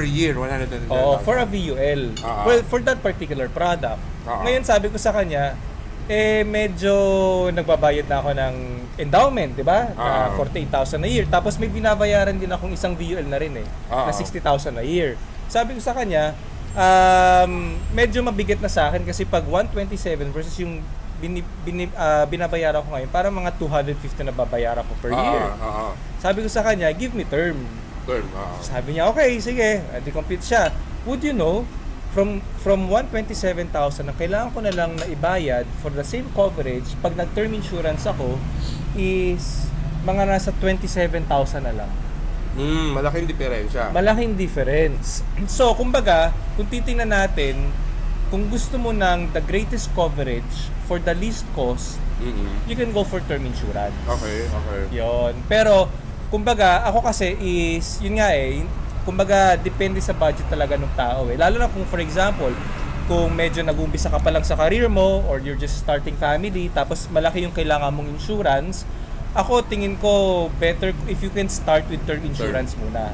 Per year, 120,000. Oo, for a VUL. Well, for that particular product. Ngayon sabi ko sa kanya, medyo nagbabayad na ako ng endowment, di ba? Na 48,000 a year. Tapos may binabayaran din akong isang VUL na rin na 60,000 a year. Sabi ko sa kanya, medyo mabigat na sa akin kasi pag 127 versus yung binabayaran ko ngayon, parang mga 250 na babayaran ko per year. Sabi ko sa kanya, give me term. Sabi niya, okay, sige, di-complete siya. Would you know, from 127,000 ang kailangan ko na lang na ibayad for the same coverage pag nag-term insurance ako is mga nasa 27,000 na lang. Malaking diferensya. Malaking difference. So, kumbaga, kung titingnan natin, kung gusto mo ng the greatest coverage for the least cost, you can go for term insurance. Okay. Yon. Pero, kumbaga, ako kasi is, yun nga kumbaga, depende sa budget talaga ng tao Lalo na kung, for example, kung medyo nag-umpisa ka pa lang sa career mo or you're just starting family, tapos malaki yung kailangan mong insurance, ako tingin ko better if you can start with term insurance muna.